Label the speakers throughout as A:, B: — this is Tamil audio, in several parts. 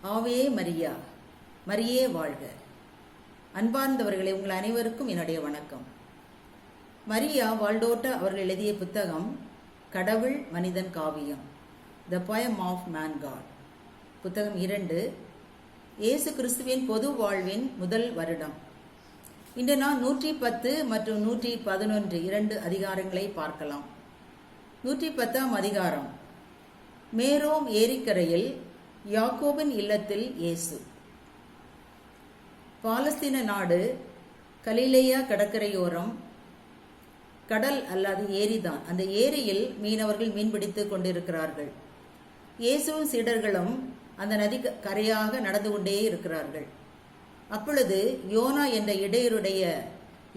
A: ஆவே மரியா, மரியே வாழ்க. அன்பார்ந்தவர்களே, உங்கள் அனைவருக்கும் என்னுடைய வணக்கம். மரியா வால்டோட்டா அவர்கள் எழுதிய புத்தகம் கடவுள் மனிதன் காவியம், the poem of man god. புத்தகம் 2, இயேசு கிறிஸ்துவின் பொது வாழ்வின் முதல் வருடம். இன்று நான் 110 மற்றும் 111 2 அதிகாரங்களை பார்க்கலாம். 110ஆம் அதிகாரம், மேரோம் ஏரிக்கரையில் யாக்கோபின் இல்லத்தில் இயேசு. பாலஸ்தீன நாடு, கலிலேயா கடற்கரையோரம் கடல் அல்லாது ஏரிதான். அந்த ஏரியில் மீனவர்கள் மீன்பிடித்துக் கொண்டிருக்கிறார்கள். இயேசுவும் சீடர்களும் அந்த நதி கரையாக நடந்து கொண்டே இருக்கிறார்கள். அப்பொழுது யோனா என்ற இடையருடைய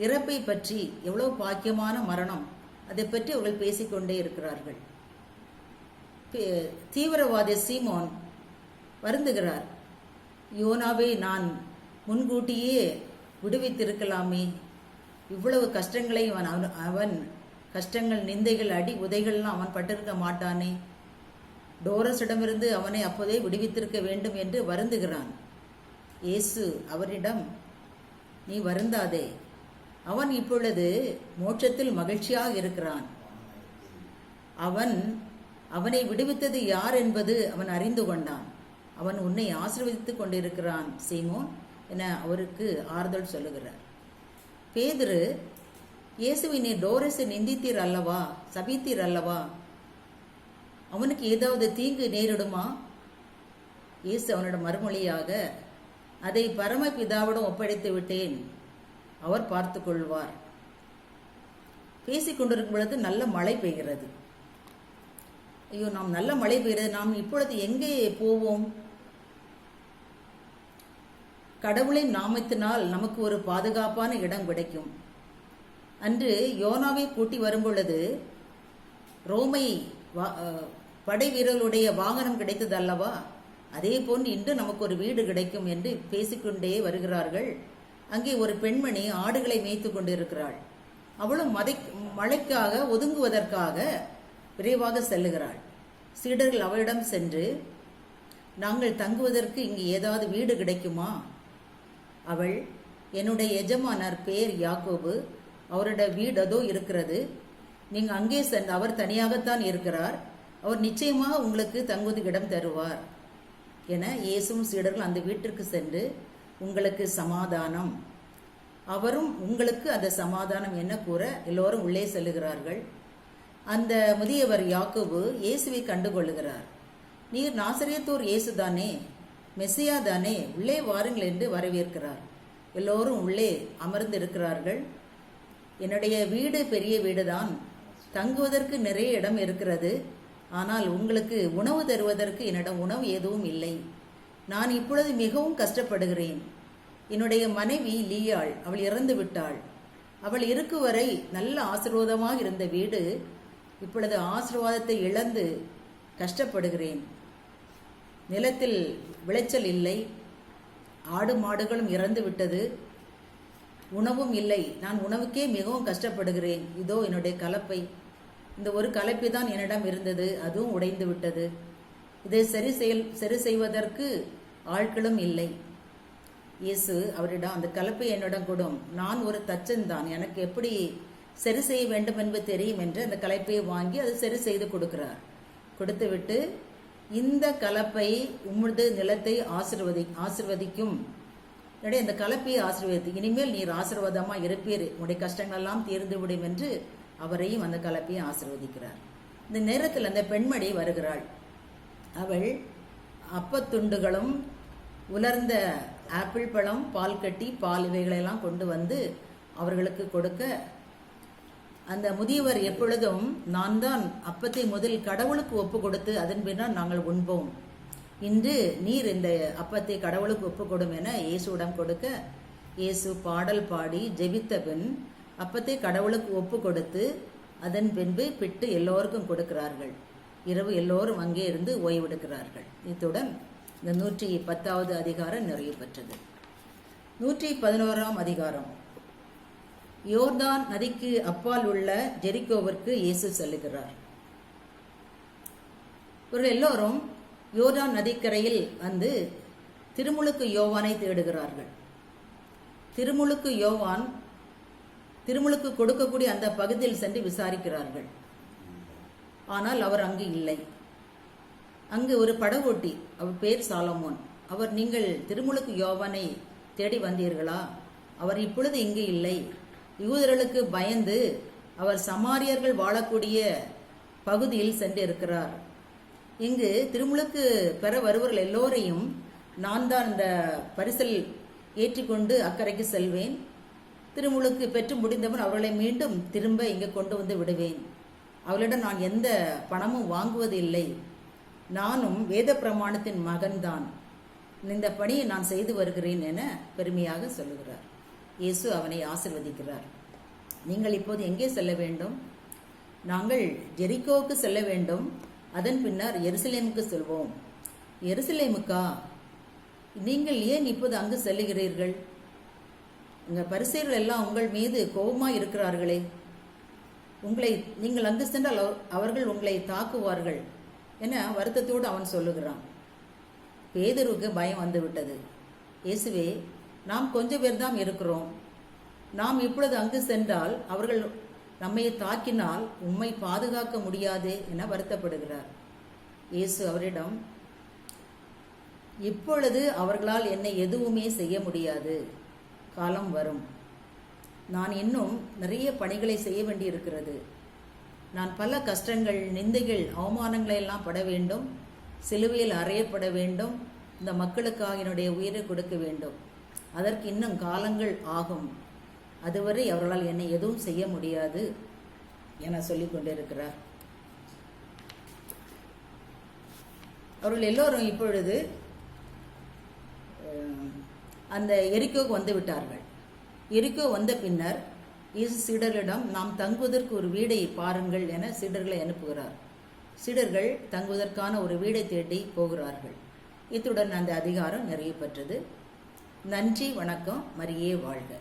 A: இறப்பை பற்றி, எவ்வளவு பாக்கியமான மரணம், அதை பற்றி அவர்கள் பேசிக்கொண்டே இருக்கிறார்கள். தீவிரவாதி சீமோன் வருந்துகிறார். யோனாவை நான் முன்கூட்டியே விடுவித்திருக்கலாமே, இவ்வளவு கஷ்டங்களை அவன் கஷ்டங்கள், நிந்தைகள், அடி உதைகள்லாம் அவன் பட்டிருக்க மாட்டானே, டோரஸிடமிருந்து அவனை அப்போதே விடுவித்திருக்க வேண்டும் என்று வருந்துகிறான். இயேசு அவரிடம், நீ வருந்தாதே, அவன் இப்பொழுது மோட்சத்தில் மகிழ்ச்சியாக இருக்கிறான். அவனை விடுவித்தது யார் என்பது அவன் அறிந்து கொண்டான். அவன் உன்னை ஆசீர்வதித்துக் கொண்டிருக்கிறான் சீமோன் என அவருக்கு ஆறுதல் சொல்லுகிறார். பேதுரு, இயேசுவை நீ டோரஸை நிந்தித்தீர் அல்லவா, சபித்தீர் அல்லவா, அவனுக்கு ஏதாவது தீங்கு நேரிடுமா? இயேசு அவனிடம் மறுமொழியாக, அதை பரமபிதாவிடம் ஒப்படைத்து விட்டேன், அவர் பார்த்து கொள்வார். பேசிக்கொண்டிருக்கும் பொழுது நல்ல மழை பெய்கிறது. ஐயோ, நாம் நல்ல மழை பெய்கிறது, நாம் இப்பொழுது எங்கே போவோம்? கடவுளின் நாமத்தினால் நமக்கு ஒரு பாதுகாப்பான இடம் கிடைக்கும். அன்று யோனாவை கூட்டி வரும்பொழுது ரோமை படை வீரர்களுடைய வாகனம் கிடைத்தது அல்லவா, அதே போன்று இன்று நமக்கு ஒரு வீடு கிடைக்கும் என்று பேசிக்கொண்டே வருகிறார்கள். அங்கே ஒரு பெண்மணி ஆடுகளை மேய்த்து கொண்டிருக்கிறாள். அவளும் மழைக்காக ஒதுங்குவதற்காக விரைவாக செல்லுகிறாள். சீடர்கள் அவளிடம் சென்று, நாங்கள் தங்குவதற்கு இங்கு ஏதாவது வீடு கிடைக்குமா? அவள், என்னுடைய எஜமானர் பேர் யாக்கோபு, அவருடைய வீடு அதோ இருக்கிறது, நீங்கள் அங்கே சென்று, அவர் தனியாகத்தான் இருக்கிறார், அவர் நிச்சயமாக உங்களுக்கு தங்குவதற்கு இடம் தருவார் என இயேசுவும் சீடர்கள் அந்த வீட்டிற்கு சென்று, உங்களுக்கு சமாதானம், அவரும் உங்களுக்கு அந்த சமாதானம் என்ன கூற எல்லோரும் உள்ளே செல்லுகிறார்கள். அந்த முதியவர் யாக்கோபு இயேசுவை கண்டுகொள்ளுகிறார். நீர் நாசரேத்தூர் இயேசு தானே, மெஸ்ஸியா தானே, உள்ளே வாருங்கள் என்று வரவேற்கிறார். எல்லோரும் உள்ளே அமர்ந்து இருக்கிறார்கள். என்னுடைய வீடு பெரிய வீடுதான், தங்குவதற்கு நிறைய இடம் இருக்கிறது, ஆனால் உங்களுக்கு உணவு தருவதற்கு என்னிடம் உணவு எதுவும் இல்லை. நான் இப்பொழுது மிகவும் கஷ்டப்படுகிறேன். என்னுடைய மனைவி லீயாள், அவள் இறந்து விட்டாள். அவள் இருக்கும் வரை நல்ல ஆசீர்வாதமாக இருந்த வீடு இப்பொழுது ஆசீர்வாதத்தை இழந்து கஷ்டப்படுகிறேன். நிலத்தில் விளைச்சல் இல்லை, ஆடு மாடுகளும் இறந்து விட்டது, உணவும் இல்லை. நான் உணவுக்கே மிகவும் கஷ்டப்படுகிறேன். இதோ என்னுடைய கலப்பை, இந்த ஒரு கலப்பை தான் என்னிடம் இருந்தது, அதுவும் உடைந்து விட்டது. இதை சரி செய்வதற்கு ஆட்களும் இல்லை. இயேசு அவரிடம், அந்த கலப்பை என்னிடம் கொடும், நான் ஒரு தச்சன் தான், எனக்கு எப்படி சரி செய்ய வேண்டும் என்பது தெரியும் என்று அந்த கலப்பையை வாங்கி அதை சரி செய்து கொடுக்கிறார். கொடுத்துவிட்டு, இந்த கலப்பை உமது நிலத்தை ஆசிர்வதிக்கும், இந்த கலப்பையை ஆசீர்வதித்து இனிமேல் நீர் ஆசீர்வாதமாக இருப்பீர், உடைய கஷ்டங்கள் எல்லாம் தீர்ந்து விடும் என்று அவரையும் அந்த கலப்பையை ஆசீர்வதிக்கிறார். இந்த நேரத்தில் அந்த பெண்மணி வருகிறாள். அவள் அப்பத்துண்டுகளும் உலர்ந்த ஆப்பிள் பழம், பால் கட்டி, பால் இவைகளெல்லாம் கொண்டு வந்து அவர்களுக்கு கொடுக்க, அந்த முதியவர் எப்பொழுதும், நான் தான் அப்பத்தை முதல் கடவுளுக்கு ஒப்பு கொடுத்து அதன் பின்னால் நாங்கள் உண்போம், இன்று நீர் இந்த அப்பத்தை கடவுளுக்கு ஒப்பு கொடும் என இயேசுவிடம் கொடுக்க, இயேசு பாடல் பாடி ஜெபித்த பின் அப்பத்தை கடவுளுக்கு ஒப்பு கொடுத்து அதன் பின்பு பிட்டு எல்லோருக்கும் கொடுக்கிறார்கள். இரவு எல்லோரும் அங்கே இருந்து ஓய்வெடுக்கிறார்கள். இத்துடன் இந்த 110வது அதிகாரம் நிறைவு பெற்றது. 111ஆம் அதிகாரம், யோர்தான் நதிக்கு அப்பால் உள்ள ஜெரிகோவிற்கு இயேசு செல்லுகிறார். இவர்கள் எல்லோரும் யோர்தான் நதிக்கரையில் வந்து திருமுழுக்கு யோவானை தேடுகிறார்கள். திருமுழுக்கு கொடுக்கக்கூடிய அந்த பகுதியில் சென்று விசாரிக்கிறார்கள். ஆனால் அவர் அங்கு இல்லை. அங்கு ஒரு படகோட்டி, அவர் பேர் சாலமோன். அவர், நீங்கள் திருமுழுக்கு யோவானை தேடி வந்தீர்களா? அவர் இப்பொழுது இங்கு இல்லை. யூதர்களுக்கு பயந்து அவர் சமாரியர்கள் வாழக்கூடிய பகுதியில் சென்றிருக்கிறார். இங்கு திருமுழுக்கு பெற வருவர்கள் எல்லோரையும் நான் தான் இந்த பரிசல் ஏற்றிக்கொண்டு அக்கறைக்கு செல்வேன். திருமுழுக்கு பெற்று முடிந்தவன் அவர்களை மீண்டும் திரும்ப இங்கே கொண்டு வந்து விடுவேன். அவர்களிடம் நான் எந்த பணமும் வாங்குவதில்லை. நானும் வேத பிரமாணத்தின் மகன்தான். இந்த பணியை நான் செய்து வருகிறேன் என பெருமையாக சொல்லுகிறார். இயேசு அவனை ஆசிர்வதிக்கிறார். நீங்கள் இப்போது எங்கே செல்ல வேண்டும்? நாங்கள் ஜெரிகோவுக்கு செல்ல வேண்டும். அதன் பின்னர் எருசலேமுக்கு செல்வோம். எருசலேமுக்கா? நீங்கள் ஏன் இப்போது அங்கு செல்லுகிறீர்கள்? உங்கள் பரிசேயர்கள் எல்லாம் உங்கள் மீது கோபமாக இருக்கிறார்களே. நீங்கள் அங்கு சென்றால் அவர்கள் உங்களை தாக்குவார்கள் என வருத்தத்தோடு அவன் சொல்லுகிறான். பேதுருக்கு பயம் வந்துவிட்டது. இயேசுவே, நாம் கொஞ்சம் பேர் தான் இருக்கிறோம். நாம் இப்பொழுது அங்கு சென்றால் அவர்கள் நம்மை தாக்கினால் உம்மை பாதுகாக்க முடியாது என வருத்தப்படுகிறார். இயேசு அவரிடம், இப்பொழுது அவர்களால் என்னை எதுவுமே செய்ய முடியாது. காலம் வரும். நான் இன்னும் நிறைய பணிகளை செய்ய வேண்டி இருக்கிறது. நான் பல கஷ்டங்கள், நிந்தைகள், அவமானங்களை எல்லாம் பட வேண்டும். சிலுவையில் அறையப்பட வேண்டும். இந்த மக்களுக்காக என்னுடைய உயிரை கொடுக்க வேண்டும். அதற்கு இன்னும் காலங்கள் ஆகும். அதுவரை அவர்களால் என்னை எதுவும் செய்ய முடியாது என சொல்லிக் கொண்டிருக்கிறார். அவர்கள் எல்லோரும் இப்பொழுது அந்த எரிக்கோவுக்கு வந்து விட்டார்கள். எரிக்கோ வந்த பின்னர் இயேசு சீடர்களிடம், நாம் தங்குவதற்கு ஒரு வீடை பாருங்கள் என சீடர்களை அனுப்புகிறார். சீடர்கள் தங்குவதற்கான ஒரு வீடை தேடி போகிறார்கள். இத்துடன் அந்த அதிகாரம் நிறைவு பெற்றது. நன்றி, வணக்கம். மரியே வாழ்க.